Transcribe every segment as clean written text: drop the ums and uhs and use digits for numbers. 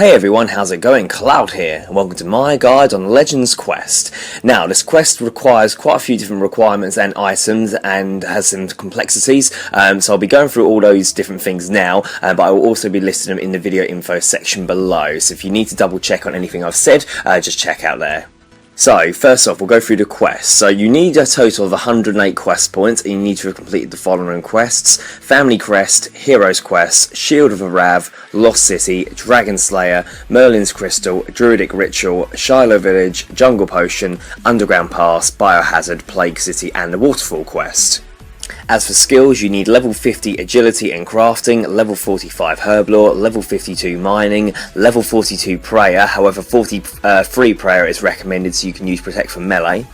Hey everyone, how's it going? Cloud here, and welcome to my guide on Legends Quest. Now, this quest requires quite a few different requirements and items, and has some complexities, so I'll be going through all those different things now, but I will also be listing them in the video info section below, so if you need to double check on anything I've said, just check out there. So, first off, we'll go through the quests. So, you need a total of 108 quest points, and you need to have completed the following quests: Family Crest, Heroes Quest, Shield of Arav, Lost City, Dragon Slayer, Merlin's Crystal, Druidic Ritual, Shiloh Village, Jungle Potion, Underground Pass, Biohazard, Plague City, and the Waterfall Quest. As for skills, you need level 50 agility and crafting, level 45 herblore, level 52 mining, level 42 prayer, however 43 prayer is recommended so you can use protect from melee,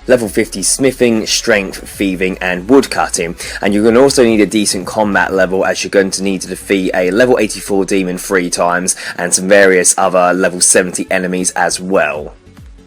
level 50 smithing, strength, thieving and woodcutting, and you're going to also need a decent combat level as you're going to need to defeat a level 84 demon 3 times and some various other level 70 enemies as well.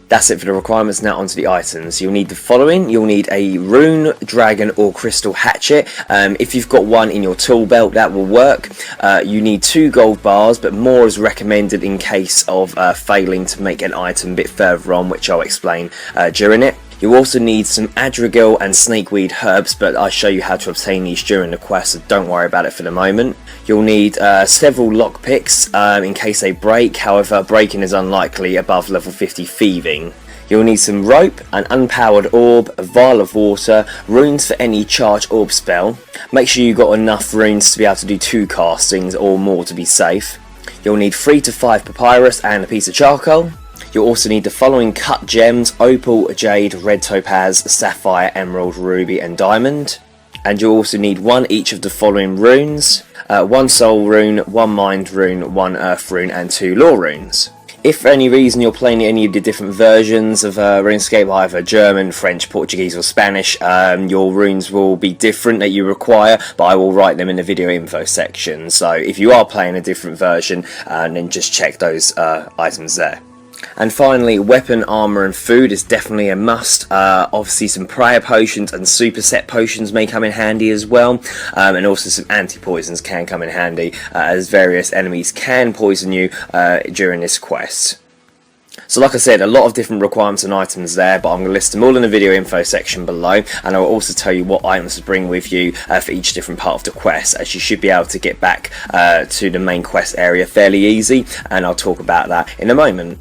That's it for the requirements. Now onto the items. You'll need the following. You'll need a rune, dragon or crystal hatchet. If you've got one in your tool belt, that will work. You need 2 gold bars, but more is recommended in case of failing to make an item a bit further on, which I'll explain during it. You'll also need some Ardrigal and Snake Weed herbs, but I'll show you how to obtain these during the quest, so don't worry about it for the moment. You'll need several lockpicks in case they break, however breaking is unlikely above level 50 thieving. You'll need some rope, an unpowered orb, a vial of water, runes for any charge orb spell. Make sure you've got enough runes to be able to do 2 castings or more to be safe. You'll need 3 to 5 papyrus and a piece of charcoal. You'll also need the following cut gems: Opal, Jade, red topaz, sapphire, emerald, ruby and diamond. And you'll also need 1 each of the following runes: 1 soul rune, 1 mind rune, 1 earth rune and 2 lore runes. If for any reason you're playing any of the different versions of Runescape, either German, French, Portuguese or Spanish, your runes will be different that you require, but I will write them in the video info section. So if you are playing a different version, then just check those items there. And finally, weapon, armour and food is definitely a must. Obviously some prayer potions and superset potions may come in handy as well, and also some anti-poisons can come in handy, as various enemies can poison you during this quest. So like I said, a lot of different requirements and items there, but I'm going to list them all in the video info section below, and I will also tell you what items to bring with you for each different part of the quest, as you should be able to get back to the main quest area fairly easy, and I'll talk about that in a moment.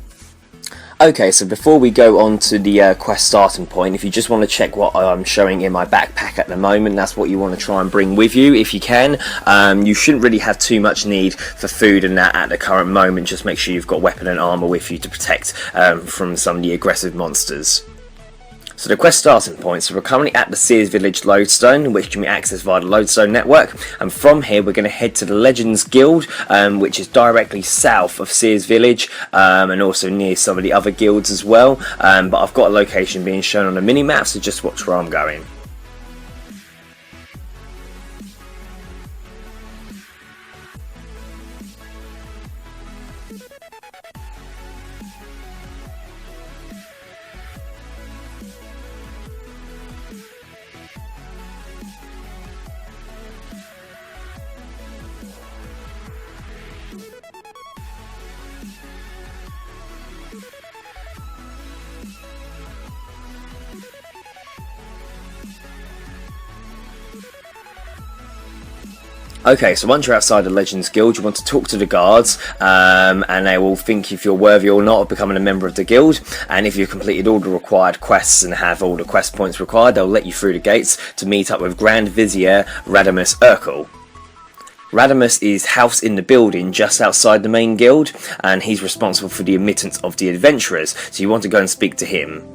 Okay, so before we go on to the quest starting point, if you just want to check what I'm showing in my backpack at the moment, that's what you want to try and bring with you if you can. You shouldn't really have too much need for food and that at the current moment. Just make sure you've got weapon and armour with you to protect from some of the aggressive monsters. So the quest starting point, so we're currently at the Sears Village Lodestone, which can be accessed via the Lodestone network, and from here we're going to head to the Legends Guild, which is directly south of Sears Village, and also near some of the other guilds as well, but I've got a location being shown on the mini-map, so just watch where I'm going. Okay, so once you're outside the Legends Guild, you want to talk to the guards, and they will think if you're worthy or not of becoming a member of the guild, and if you've completed all the required quests and have all the quest points required, they'll let you through the gates to meet up with Grand Vizier Radamus Urkel. Radamus is housed in the building just outside the main guild, and he's responsible for the admittance of the adventurers, so you want to go and speak to him.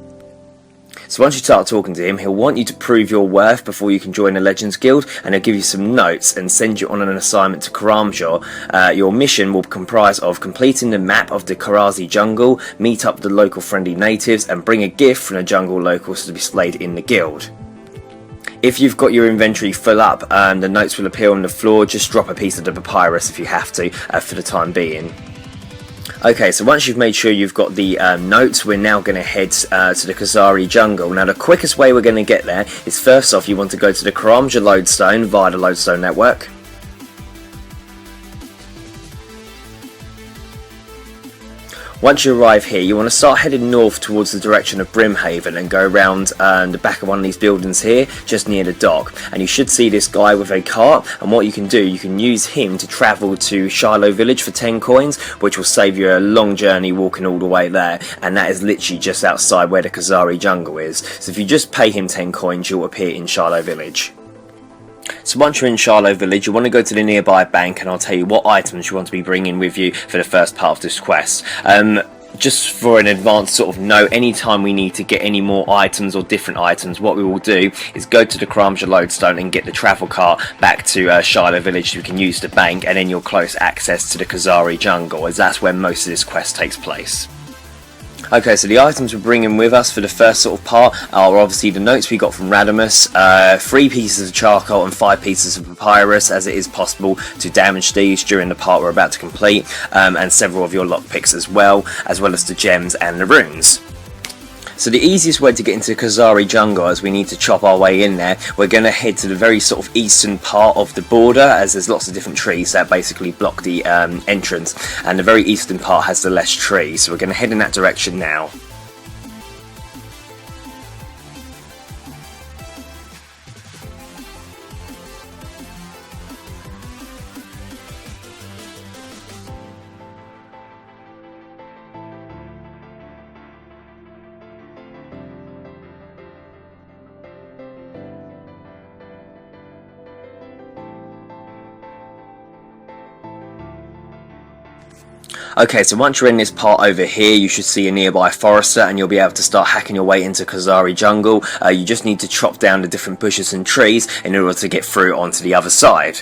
So once you start talking to him, he'll want you to prove your worth before you can join the Legends Guild, and he'll give you some notes and send you on an assignment to Karamjor. Your mission will comprise of completing the map of the Karazi jungle, meet up with the local friendly natives, and bring a gift from the jungle locals to be displayed in the guild. If you've got your inventory full up, the notes will appear on the floor. Just drop a piece of the papyrus if you have to, for the time being. Okay, so once you've made sure you've got the notes, we're now going to head to the Kazari jungle. Now, the quickest way we're going to get there is, first off, you want to go to the Karamjor Lodestone via the Lodestone network. Once you arrive here, you want to start heading north towards the direction of Brimhaven and go around the back of one of these buildings here, just near the dock. And you should see this guy with a cart, and what you can do, you can use him to travel to Shiloh Village for 10 coins, which will save you a long journey walking all the way there, and that is literally just outside where the Khazari jungle is. So if you just pay him 10 coins, you'll appear in Shiloh Village. So once you're in Shiloh Village, you want to go to the nearby bank, and I'll tell you what items you want to be bringing with you for the first part of this quest. Just for an advanced sort of note, anytime we need to get any more items or different items, what we will do is go to the Kramja Lodestone and get the travel cart back to Shiloh Village so we can use the bank, and then you'll close access to the Khazari jungle, as that's where most of this quest takes place. Okay, so the items we're bringing with us for the first sort of part are obviously the notes we got from Radamus, 3 pieces of charcoal and 5 pieces of papyrus, as it is possible to damage these during the part we're about to complete, and several of your lockpicks as well as the gems and the runes. So the easiest way to get into Khazari jungle, as we need to chop our way in there, we're going to head to the very sort of eastern part of the border, as there's lots of different trees that basically block the entrance, and the very eastern part has the less trees, so we're going to head in that direction now. Okay, so once you're in this part over here, you should see a nearby forester, and you'll be able to start hacking your way into Khazari jungle. You just need to chop down the different bushes and trees in order to get through onto the other side.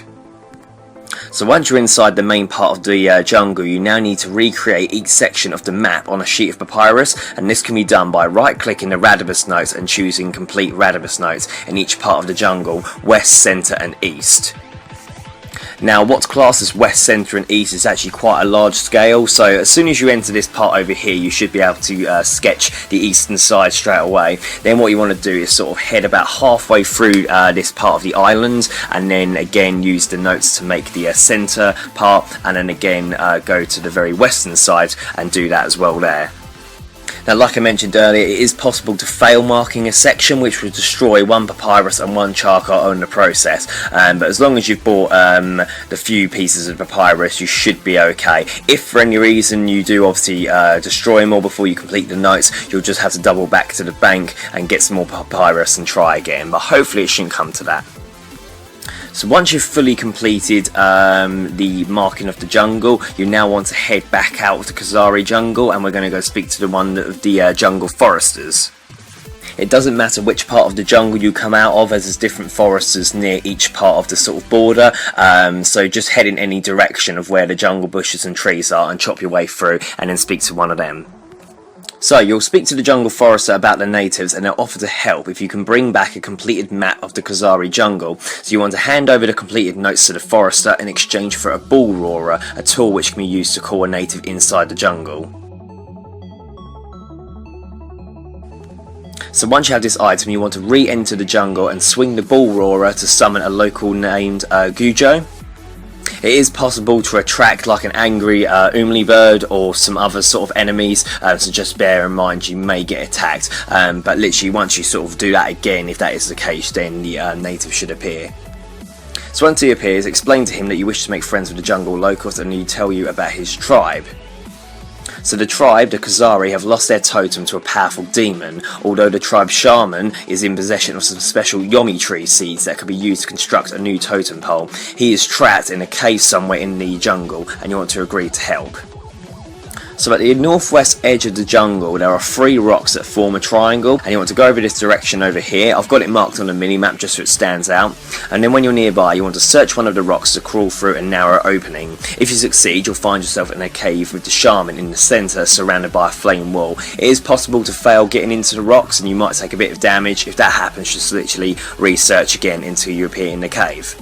So once you're inside the main part of the jungle, you now need to recreate each section of the map on a sheet of papyrus, and this can be done by right-clicking the Radamus notes and choosing complete Radamus notes in each part of the jungle, west, centre and east. Now, what's classed as west, centre and east is actually quite a large scale, so as soon as you enter this part over here, you should be able to sketch the eastern side straight away. Then what you want to do is sort of head about halfway through this part of the island, and then again use the notes to make the centre part, and then again go to the very western side and do that as well there. Now, like I mentioned earlier, it is possible to fail marking a section, which will destroy 1 papyrus and 1 charcoal in the process, but as long as you've bought the few pieces of papyrus, you should be okay. If for any reason you do obviously destroy them all before you complete the notes, you'll just have to double back to the bank and get some more papyrus and try again, but hopefully it shouldn't come to that. So once you've fully completed the marking of the jungle, you now want to head back out of the Khazari jungle, and we're going to go speak to one of the jungle foresters. It doesn't matter which part of the jungle you come out of, as there's different foresters near each part of the sort of border, so just head in any direction of where the jungle bushes and trees are and chop your way through, and then speak to one of them. So you'll speak to the jungle forester about the natives, and they'll offer to help if you can bring back a completed map of the Khazari jungle. So you want to hand over the completed notes to the forester in exchange for a bull roarer, a tool which can be used to call a native inside the jungle. So once you have this item, you want to re-enter the jungle and swing the bull roarer to summon a local named Gujo. It is possible to attract like an angry Umli bird or some other sort of enemies, so just bear in mind you may get attacked, but literally once you sort of do that again, if that is the case, then the native should appear. So once he appears, explain to him that you wish to make friends with the jungle locals, and he tell you about his tribe. So the tribe, the Khazari, have lost their totem to a powerful demon, although the tribe's shaman is in possession of some special Yomi tree seeds that can be used to construct a new totem pole. He is trapped in a cave somewhere in the jungle, and you want to agree to help. So at the northwest edge of the jungle, there are 3 rocks that form a triangle, and you want to go over this direction over here. I've got it marked on the mini-map just so it stands out. And then when you're nearby, you want to search one of the rocks to crawl through a narrow opening. If you succeed, you'll find yourself in a cave with the shaman in the centre, surrounded by a flame wall. It is possible to fail getting into the rocks, and you might take a bit of damage. If that happens, just literally research again until you appear in the cave.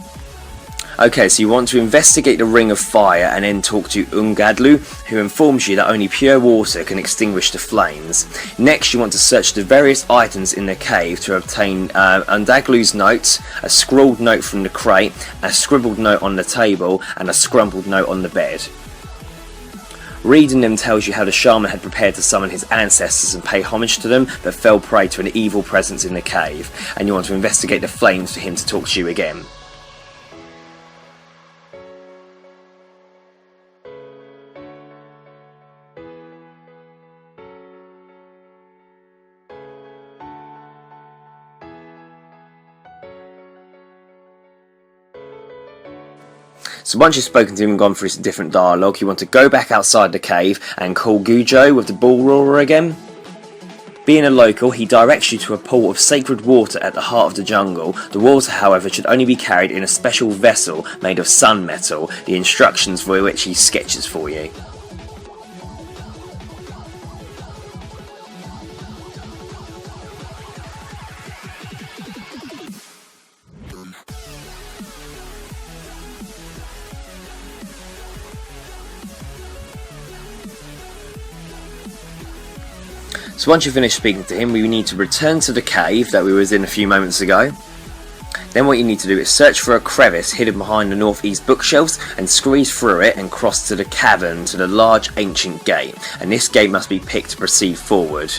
Okay, so you want to investigate the Ring of Fire and then talk to Ungadlu, who informs you that only pure water can extinguish the flames. Next, you want to search the various items in the cave to obtain Undaglu's notes, a scrawled note from the crate, a scribbled note on the table, and a scrumpled note on the bed. Reading them tells you how the shaman had prepared to summon his ancestors and pay homage to them, but fell prey to an evil presence in the cave, and you want to investigate the flames for him to talk to you again. So once you've spoken to him and gone through some different dialogue, you want to go back outside the cave and call Gujo with the bull roarer again. Being a local, he directs you to a pool of sacred water at the heart of the jungle. The water, however, should only be carried in a special vessel made of sun metal, the instructions for which he sketches for you. So once you finish speaking to him, we need to return to the cave that we was in a few moments ago. Then what you need to do is search for a crevice hidden behind the northeast bookshelves and squeeze through it and cross to the cavern to the large ancient gate, and this gate must be picked to proceed forward.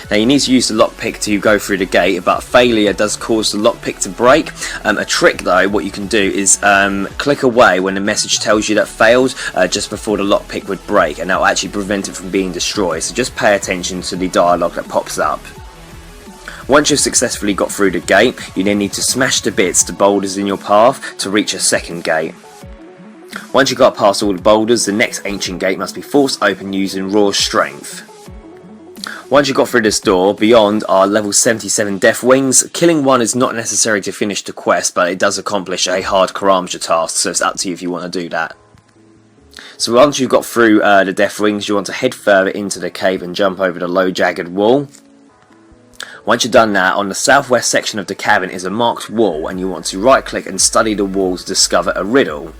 Now you need to use the lockpick to go through the gate, but failure does cause the lockpick to break. A trick though, what you can do is click away when the message tells you that failed just before the lockpick would break, and that will actually prevent it from being destroyed, so just pay attention to the dialogue that pops up. Once you've successfully got through the gate, you then need to smash to bits the boulders in your path to reach a second gate. Once you've got past all the boulders, the next ancient gate must be forced open using raw strength. Once you got through this door, beyond are level 77 death wings. Killing one is not necessary to finish the quest, but it does accomplish a hard Karamja task, so it's up to you if you want to do that. So once you've got through the death wings, you want to head further into the cave and jump over the low jagged wall. Once you've done that, on the southwest section of the cavern is a marked wall, and you want to right click and study the wall to discover a riddle.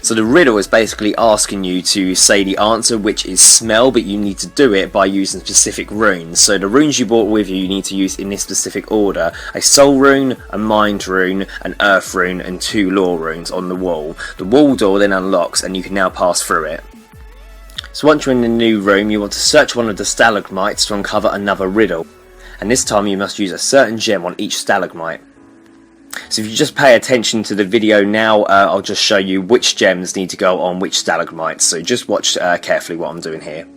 So the riddle is basically asking you to say the answer, which is smell, but you need to do it by using specific runes. So the runes you brought with you need to use in this specific order: a soul rune, a mind rune, an earth rune, and 2 lore runes on the wall. The wall door then unlocks and you can now pass through it. So once you're in the new room, you want to search one of the stalagmites to uncover another riddle, and this time you must use a certain gem on each stalagmite. So if you just pay attention to the video now, I'll just show you which gems need to go on which stalagmites, so just watch carefully what I'm doing here.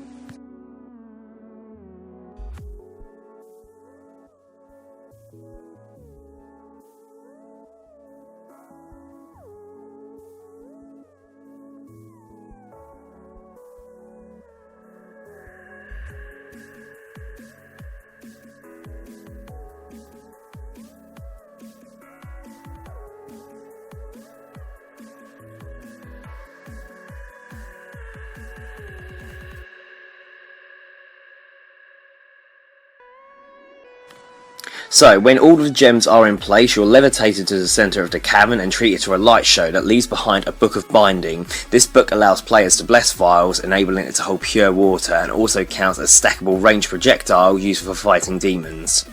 So, when all of the gems are in place, you're levitated to the centre of the cavern and treated to a light show that leaves behind a book of binding. This book allows players to bless vials, enabling it to hold pure water, and also counts as a stackable ranged projectile used for fighting demons.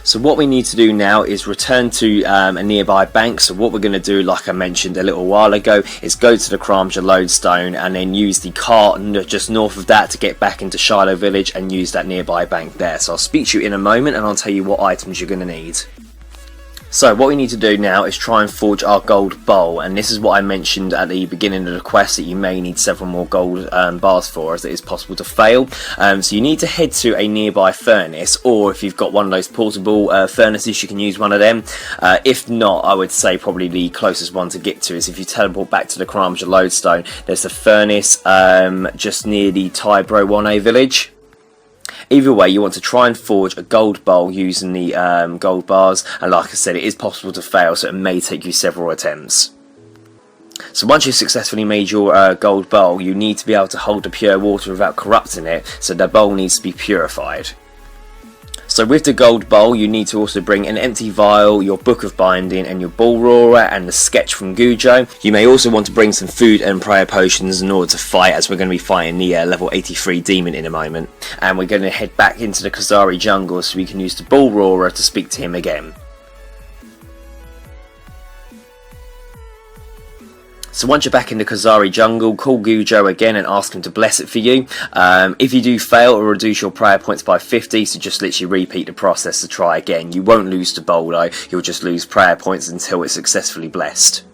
So what we need to do now is return to a nearby bank. So what we're going to do, like I mentioned a little while ago, is go to the Karamja lodestone and then use the cart just north of that to get back into Shiloh village and use that nearby bank there. So I'll speak to you in a moment and I'll tell you what items you're going to need. So what we need to do now is try and forge our gold bowl, and this is what I mentioned at the beginning of the quest, that you may need several more gold bars for, as it is possible to fail. So you need to head to a nearby furnace, or if you've got one of those portable furnaces, you can use one of them. If not, I would say probably the closest one to get to is if you teleport back to the Karamja lodestone. There's a furnace just near the Tybro-Wane village. Either way, you want to try and forge a gold bowl using the gold bars, and like I said, it is possible to fail, so it may take you several attempts. So once you've successfully made your gold bowl, you need to be able to hold the pure water without corrupting it, so the bowl needs to be purified. So with the gold bowl, you need to also bring an empty vial, your book of binding, and your bull roarer, and the sketch from Gujo. You may also want to bring some food and prayer potions in order to fight, as we're going to be fighting the level 83 demon in a moment. And we're going to head back into the Khazari jungle so we can use the bull roarer to speak to him again. So once you're back in the Khazari jungle, call Gujo again and ask him to bless it for you. If you do fail, it will reduce your prayer points by 50, so just literally repeat the process to try again. You won't lose the bowl though, you'll just lose prayer points until it's successfully blessed.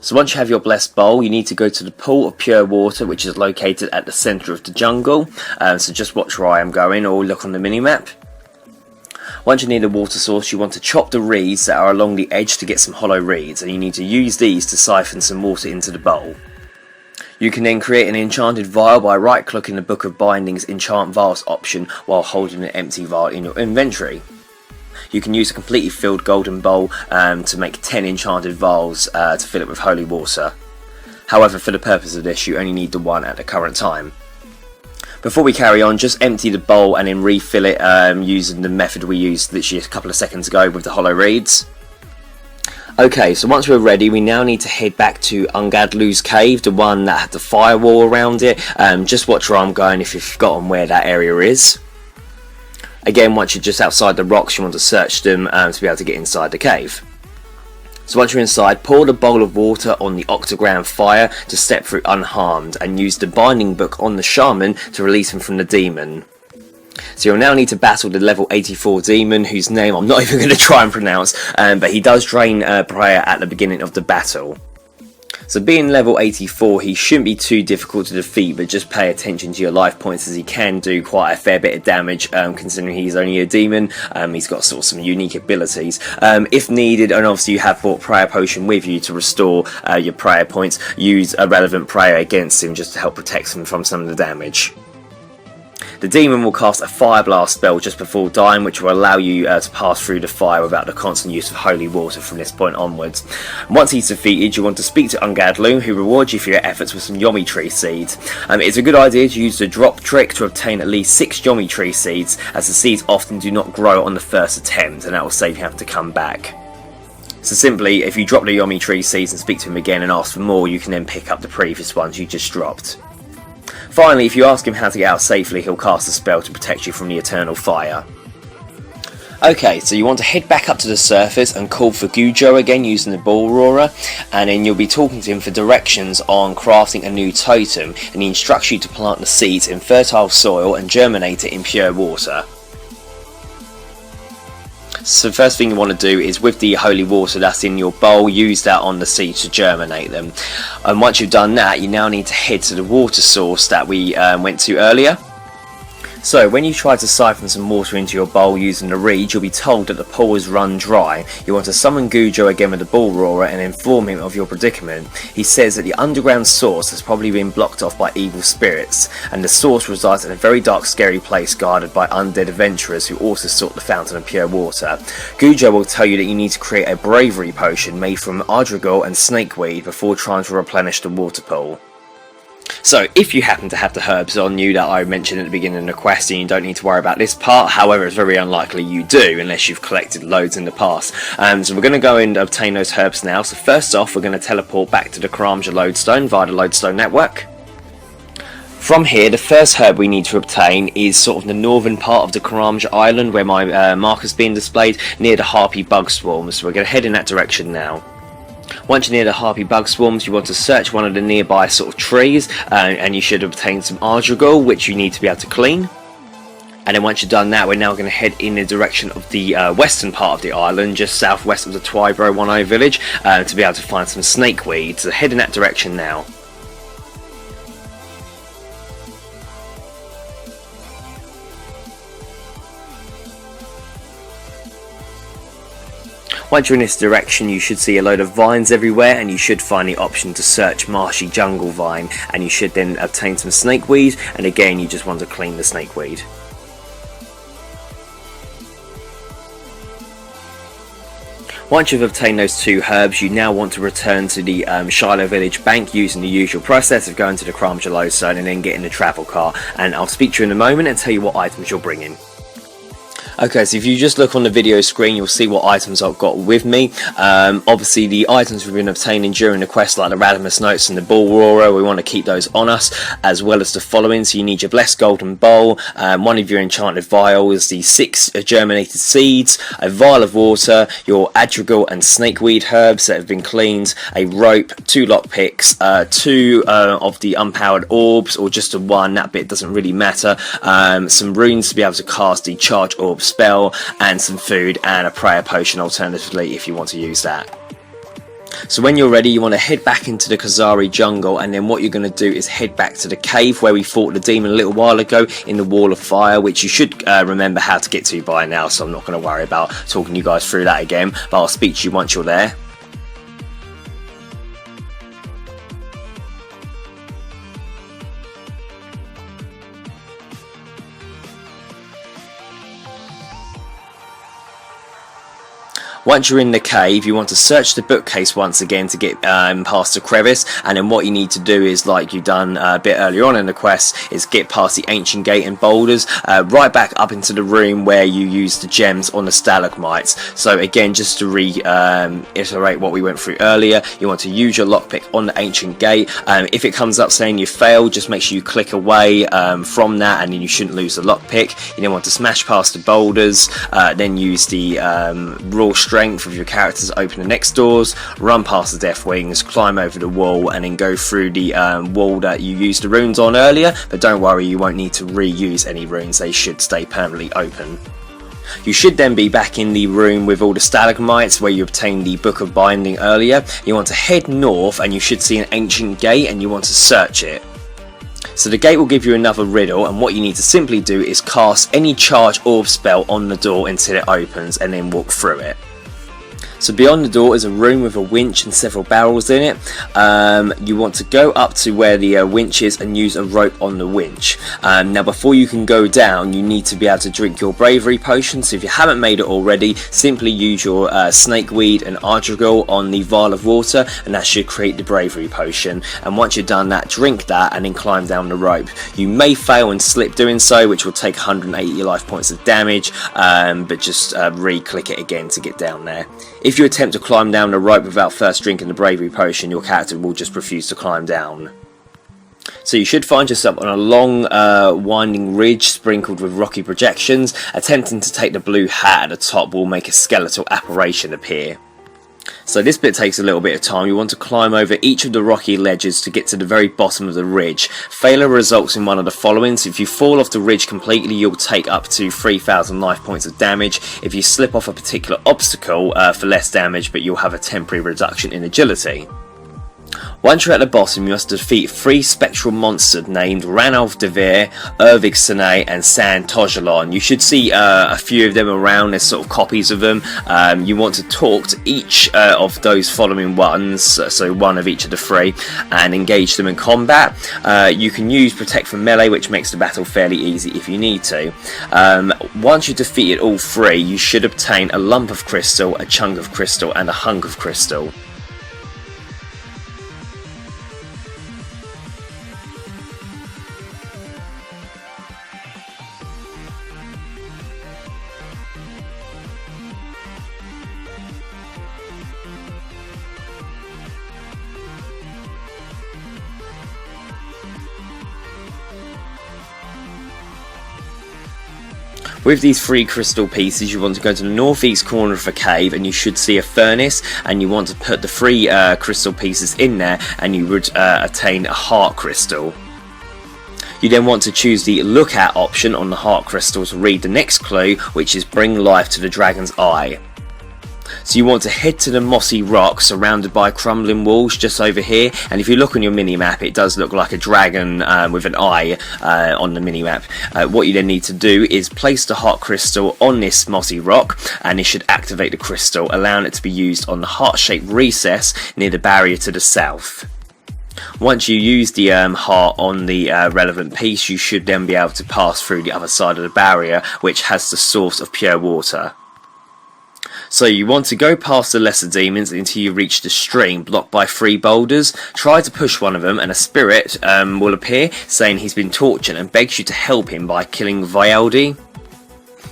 So once you have your blessed bowl, you need to go to the pool of pure water, which is located at the centre of the jungle. So just watch where I am going, or look on the minimap. Once you're near the water source, you want to chop the reeds that are along the edge to get some hollow reeds, and you need to use these to siphon some water into the bowl. You can then create an enchanted vial by right-clicking the Book of Bindings Enchant Vials option while holding an empty vial in your inventory. You can use a completely filled golden bowl to make 10 enchanted vials to fill it with holy water. However, for the purpose of this, you only need the one at the current time. Before we carry on, just empty the bowl and then refill it using the method we used literally a couple of seconds ago with the hollow reeds. Okay, so once we're ready, we now need to head back to Ungadlu's cave, the one that had the firewall around it. Just watch where I'm going if you've forgotten where that area is. Again, once you're just outside the rocks, you want to search them to be able to get inside the cave. So once you're inside, pour the bowl of water on the octagram fire to step through unharmed, and use the binding book on the shaman to release him from the demon. So you'll now need to battle the level 84 demon, whose name I'm not even going to try and pronounce, but he does drain prayer at the beginning of the battle. So being level 84, he shouldn't be too difficult to defeat, but just pay attention to your life points, as he can do quite a fair bit of damage considering he's only a demon. He's got sort of some unique abilities. If needed, and obviously you have brought prayer potion with you to restore your prayer points, use a relevant prayer against him just to help protect him from some of the damage. The demon will cast a fire blast spell just before dying, which will allow you to pass through the fire without the constant use of holy water from this point onwards. Once he's defeated, you want to speak to Ungadlu, who rewards you for your efforts with some Yomi tree seeds. It's a good idea to use the drop trick to obtain at least 6 Yomi tree seeds, as the seeds often do not grow on the first attempt, and that will save you having to come back. So simply, if you drop the Yomi tree seeds and speak to him again and ask for more, you can then pick up the previous ones you just dropped. Finally, if you ask him how to get out safely, he'll cast a spell to protect you from the eternal fire. Okay, so you want to head back up to the surface and call for Gujo again using the ball roarer, and then you'll be talking to him for directions on crafting a new totem, and he instructs you to plant the seeds in fertile soil and germinate it in pure water. So the first thing you want to do is, with the holy water that's in your bowl, use that on the seeds to germinate them. And once you've done that, you now need to head to the water source that we went to earlier. So when you try to siphon some water into your bowl using the reed, you'll be told that the pool has run dry. You want to summon Gujo again with the ball roarer and inform him of your predicament. He says that the underground source has probably been blocked off by evil spirits, and the source resides in a very dark, scary place guarded by undead adventurers who also sought the fountain of pure water. Gujo will tell you that you need to create a bravery potion made from Ardrigal and Snake Weed before trying to replenish the water pool. So if you happen to have the herbs on you that I mentioned at the beginning of the quest, and you don't need to worry about this part, however it's very unlikely you do unless you've collected loads in the past. So we're going to go and obtain those herbs now. So first off, we're going to teleport back to the Karamja lodestone via the lodestone network. From here, the first herb we need to obtain is sort of the northern part of the Karamja island, where my marker's being displayed, near the harpy bug swarms. So we're going to head in that direction now. Once you're near the harpy bug swarms, you want to search one of the nearby sort of trees, and you should obtain some Ardrigal, which you need to be able to clean. And then once you've done that, we're now going to head in the direction of the western part of the island, just southwest of the Twibro 1-0 village, to be able to find some snake weed. So head in that direction now. Once you're in this direction, you should see a load of vines everywhere, and you should find the option to search marshy jungle vine, and you should then obtain some snakeweed, and again you just want to clean the snakeweed. Once you've obtained those 2 herbs, you now want to return to the Shiloh village bank using the usual process of going to the Karamja lodestone and then getting the travel cart, and I'll speak to you in a moment and tell you what items you're bringing. Okay, so if you just look on the video screen, you'll see what items I've got with me. Obviously, the items we've been obtaining during the quest, like the Radimus Notes and the Ball Roarer, we want to keep those on us, as well as the following. So you need your Blessed Golden Bowl, one of your Enchanted Vials, the 6 germinated seeds, a vial of water, your Ardrigal and Snake Weed herbs that have been cleaned, a rope, 2 lockpicks, 2 of the unpowered orbs, or just a 1, that bit doesn't really matter, some runes to be able to cast the charge orb spell, and some food and a prayer potion alternatively if you want to use that. So when you're ready, you want to head back into the Khazari jungle, and then what you're going to do is head back to the cave where we fought the demon a little while ago in the Wall of Fire, which you should remember how to get to by now, so I'm not going to worry about talking you guys through that again, but I'll speak to you once you're there. Once you're in the cave, you want to search the bookcase once again to get past the crevice, and then what you need to do is, like you've done a bit earlier on in the quest, is get past the ancient gate and boulders, right back up into the room where you used the gems on the stalagmites. So again, just to reiterate what we went through earlier, you want to use your lockpick on the ancient gate. If it comes up saying you failed, just make sure you click away from that, and then you shouldn't lose the lockpick. You then want to smash past the boulders, then use the raw strength of your characters to open the next doors, run past the death wings, climb over the wall, and then go through the wall that you used the runes on earlier. But don't worry, you won't need to reuse any runes, they should stay permanently open. You should then be back in the room with all the stalagmites where you obtained the Book of Binding earlier. You want to head north, and you should see an ancient gate, and you want to search it. So the gate will give you another riddle, and what you need to simply do is cast any charge orb spell on the door until it opens, and then walk through it. So beyond the door is a room with a winch and several barrels in it. You want to go up to where the winch is and use a rope on the winch. Now before you can go down, you need to be able to drink your bravery potion. So if you haven't made it already, simply use your snake weed and Ardrigal on the vial of water, and that should create the bravery potion. And once you're done that, drink that and then climb down the rope. You may fail and slip doing so, which will take 180 life points of damage, but just re-click it again to get down there. If you attempt to climb down the rope without first drinking the bravery potion, your character will just refuse to climb down. So you should find yourself on a long winding ridge sprinkled with rocky projections. Attempting to take the blue hat at the top will make a skeletal apparition appear. So this bit takes a little bit of time. You want to climb over each of the rocky ledges to get to the very bottom of the ridge. Failure results in one of the following. So if you fall off the ridge completely, you'll take up to 3,000 life points of damage. If you slip off a particular obstacle, for less damage, but you'll have a temporary reduction in agility. Once you're at the bottom, you must defeat 3 spectral monsters named Ranulf Devere, Ervig Sine, and San Tojalon. You should see a few of them around. There's sort of copies of them. You want to talk to each of those following ones, so one of each of the 3, and engage them in combat. You can use Protect from Melee, which makes the battle fairly easy if you need to. Once you've defeated all 3, you should obtain a lump of crystal, a chunk of crystal, and a hunk of crystal. With these 3 crystal pieces, you want to go to the northeast corner of the cave, and you should see a furnace, and you want to put the 3 crystal pieces in there, and you would attain a heart crystal. You then want to choose the look at option on the heart crystal to read the next clue, which is bring life to the dragon's eye. So you want to head to the mossy rock surrounded by crumbling walls just over here, and if you look on your mini-map, it does look like a dragon with an eye on the mini-map. What you then need to do is place the heart crystal on this mossy rock, and it should activate the crystal, allowing it to be used on the heart-shaped recess near the barrier to the south. Once you use the heart on the relevant piece, you should then be able to pass through the other side of the barrier, which has the source of pure water. So you want to go past the lesser demons until you reach the stream blocked by 3 boulders. Try to push one of them, and a spirit will appear saying he's been tortured and begs you to help him by killing Vial.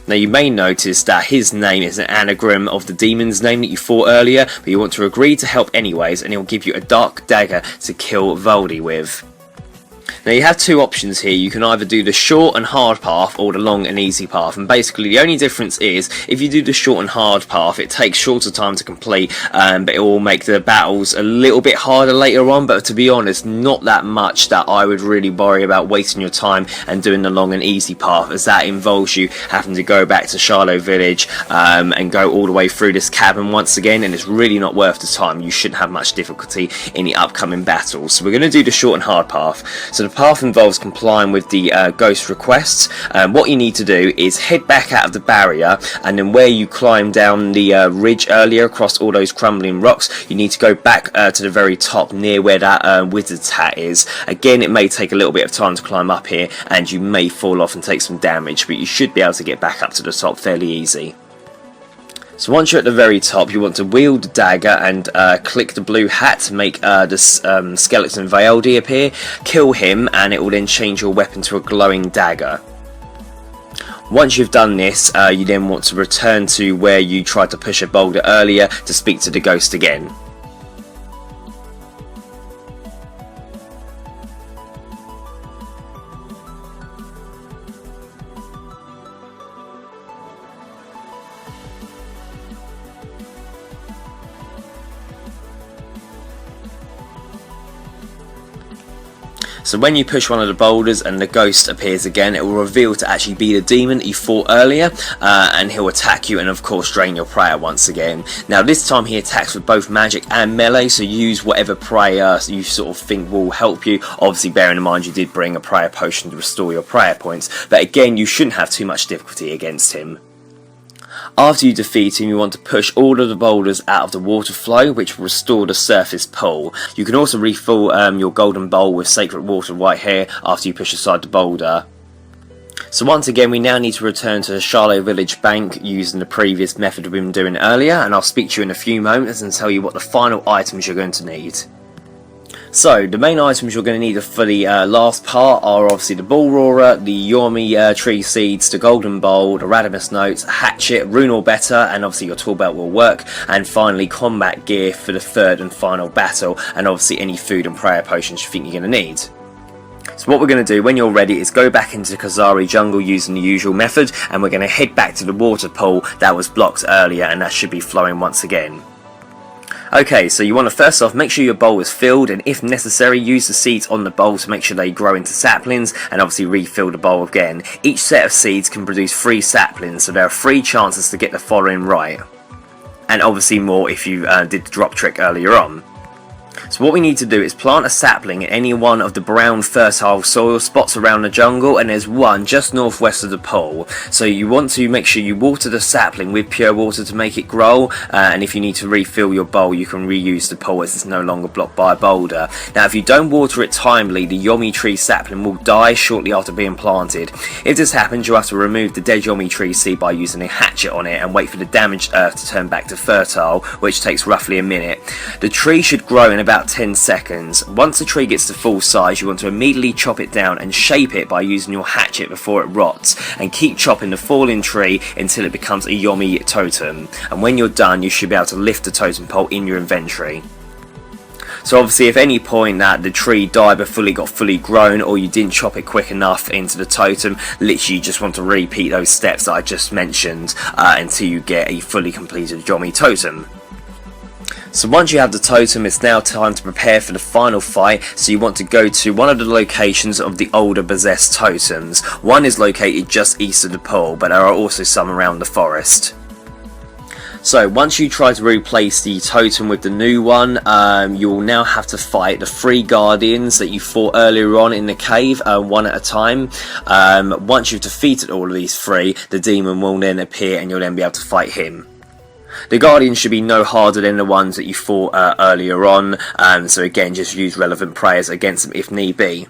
Now you may notice that his name is an anagram of the demon's name that you fought earlier, but you want to agree to help anyways, and he'll give you a dark dagger to kill Voldy with. Now you have two options here. You can either do the short and hard path or the long and easy path, and basically the only difference is if you do the short and hard path it takes shorter time to complete, but it will make the battles a little bit harder later on, but to be honest not that much that I would really worry about wasting your time and doing the long and easy path, as that involves you having to go back to Charlotte Village and go all the way through this cabin once again, and it's really not worth the time. You shouldn't have much difficulty in the upcoming battles. So we're going to do the short and hard path. So the path involves complying with the ghost requests. What you need to do is head back out of the barrier, and then where you climbed down the ridge earlier across all those crumbling rocks, you need to go back to the very top near where that wizard's hat is. Again, it may take a little bit of time to climb up here and you may fall off and take some damage, but you should be able to get back up to the top fairly easy. So once you're at the very top, you want to wield the dagger and click the blue hat to make the skeleton Vial appear. Kill him and it will then change your weapon to a glowing dagger. Once you've done this, you then want to return to where you tried to push a boulder earlier to speak to the ghost again. So when you push one of the boulders and the ghost appears again, it will reveal to actually be the demon that you fought earlier, and he'll attack you and of course drain your prayer once again. Now this time he attacks with both magic and melee, so use whatever prayer you sort of think will help you. Obviously bearing in mind you did bring a prayer potion to restore your prayer points, but again you shouldn't have too much difficulty against him. After you defeat him, you want to push all of the boulders out of the water flow, which will restore the surface pool. You can also refill your golden bowl with sacred water right here after you push aside the boulder. So once again, we now need to return to the Charlotte Village Bank using the previous method we've been doing earlier, and I'll speak to you in a few moments and tell you what the final items you're going to need. So, the main items you're going to need for the last part are obviously the bull roarer, the Yomi tree seeds, the golden bowl, the Radimus notes, a hatchet, Rune or better, and obviously your toolbelt will work, and finally combat gear for the third and final battle, and obviously any food and prayer potions you think you're going to need. So what we're going to do when you're ready is go back into Kazari jungle using the usual method, and we're going to head back to the water pool that was blocked earlier, and that should be flowing once again. Okay, so you want to first off make sure your bowl is filled, and if necessary use the seeds on the bowl to make sure they grow into saplings, and obviously refill the bowl again. Each set of seeds can produce 3 saplings, so there are 3 chances to get the following right, and obviously more if you did the drop trick earlier on. So what we need to do is plant a sapling in any one of the brown fertile soil spots around the jungle, and there's one just northwest of the pool. So you want to make sure you water the sapling with pure water to make it grow, and if you need to refill your bowl you can reuse the pool as it's no longer blocked by a boulder. Now if you don't water it timely, the Yomi tree sapling will die shortly after being planted. If this happens, you'll have to remove the dead Yomi tree seed by using a hatchet on it and wait for the damaged earth to turn back to fertile, which takes roughly a minute. The tree should grow in about 10 seconds. Once the tree gets to full size, you want to immediately chop it down and shape it by using your hatchet before it rots, and keep chopping the fallen tree until it becomes a Yomi totem, and when you're done you should be able to lift the totem pole in your inventory. So obviously if any point that the tree died before it got fully grown, or you didn't chop it quick enough into the totem, literally you just want to repeat those steps that I just mentioned until you get a fully completed Yomi totem. So once you have the totem, it's now time to prepare for the final fight. So you want to go to one of the locations of the older possessed totems. One is located just east of the pool, but there are also some around the forest. So once you try to replace the totem with the new one, you will now have to fight the 3 guardians that you fought earlier on in the cave, one at a time. Once you've defeated all of these 3, the demon will then appear and you'll then be able to fight him. The guardians should be no harder than the ones that you fought earlier on, so again just use relevant prayers against them if need be.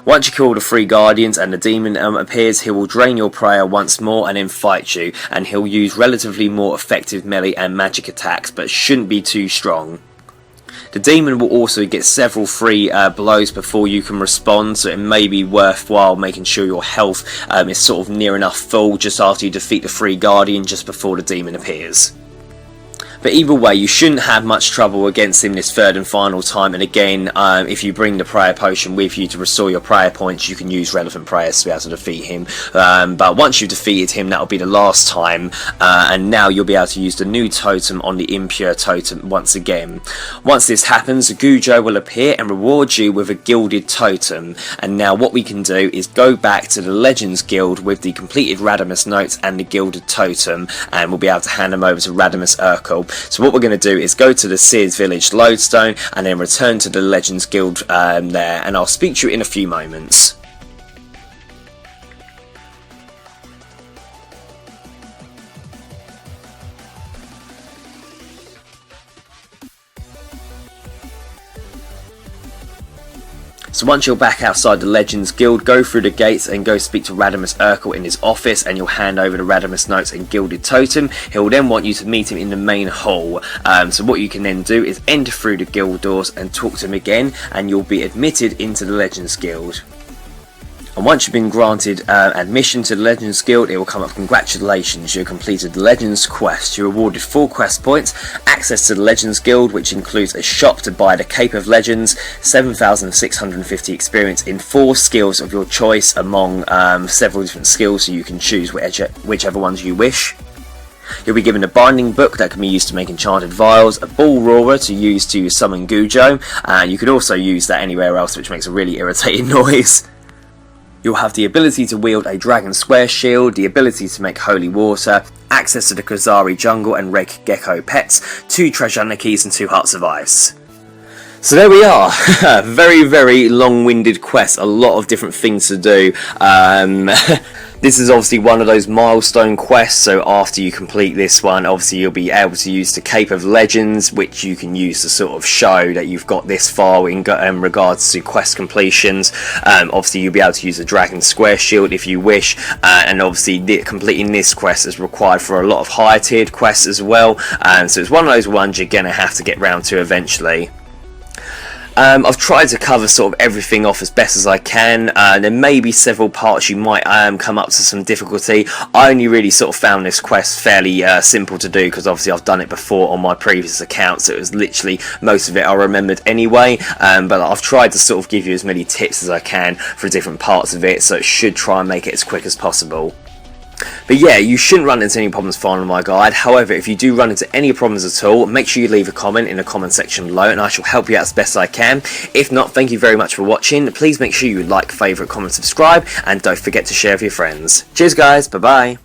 Once you kill the 3 guardians and the demon appears, he will drain your prayer once more and then fight you, and he'll use relatively more effective melee and magic attacks, but shouldn't be too strong. The demon will also get several free blows before you can respond, so it may be worthwhile making sure your health is sort of near enough full just after you defeat the free guardian, just before the demon appears. But either way, you shouldn't have much trouble against him this third and final time, and again, if you bring the prayer potion with you to restore your prayer points, you can use relevant prayers to be able to defeat him. But once you've defeated him, that'll be the last time, and now you'll be able to use the new totem on the impure totem once again. Once this happens, Gujo will appear and reward you with a gilded totem, and now what we can do is go back to the Legends Guild with the completed Radamus notes and the gilded totem, and we'll be able to hand them over to Radamus Urkel. So what we're going to do is go to the Sears Village Lodestone and then return to the Legends Guild there, and I'll speak to you in a few moments. So once you're back outside the Legends Guild, go through the gates and go speak to Radamus Urkel in his office, and you'll hand over the Radamus notes and gilded totem. He'll then want you to meet him in the main hall. So what you can then do is enter through the guild doors and talk to him again, and you'll be admitted into the Legends Guild. And once you've been granted admission to the Legends Guild, it will come up, congratulations, you completed the Legends quest. You're awarded 4 quest points, access to the Legends Guild, which includes a shop to buy the Cape of Legends, 7,650 experience in 4 skills of your choice among several different skills, so you can choose whichever ones you wish. You'll be given a binding book that can be used to make enchanted vials, a ball roarer to use to summon Gujo, and you can also use that anywhere else, which makes a really irritating noise. You'll have the ability to wield a dragon square shield, the ability to make holy water, access to the Kazari jungle and Reg Gecko pets, 2 treasure keys and 2 hearts of ice. So there we are. Very, very long-winded quest, a lot of different things to do. This is obviously one of those milestone quests, so after you complete this one, obviously you'll be able to use the Cape of Legends, which you can use to sort of show that you've got this far in regards to quest completions. Obviously you'll be able to use the Dragon Square Shield if you wish, and obviously completing this quest is required for a lot of higher tiered quests as well, so it's one of those ones you're going to have to get round to eventually. I've tried to cover sort of everything off as best as I can. There may be several parts you might come up to some difficulty. I only really sort of found this quest fairly simple to do, because obviously I've done it before on my previous account, so it was literally most of it I remembered anyway, but I've tried to sort of give you as many tips as I can for different parts of it, so it should try and make it as quick as possible. But yeah, you shouldn't run into any problems following my guide. However, if you do run into any problems at all, make sure you leave a comment in the comment section below, and I shall help you out as best I can. If not, thank you very much for watching. Please make sure you like, favourite, comment, subscribe, and don't forget to share with your friends. Cheers guys, bye bye.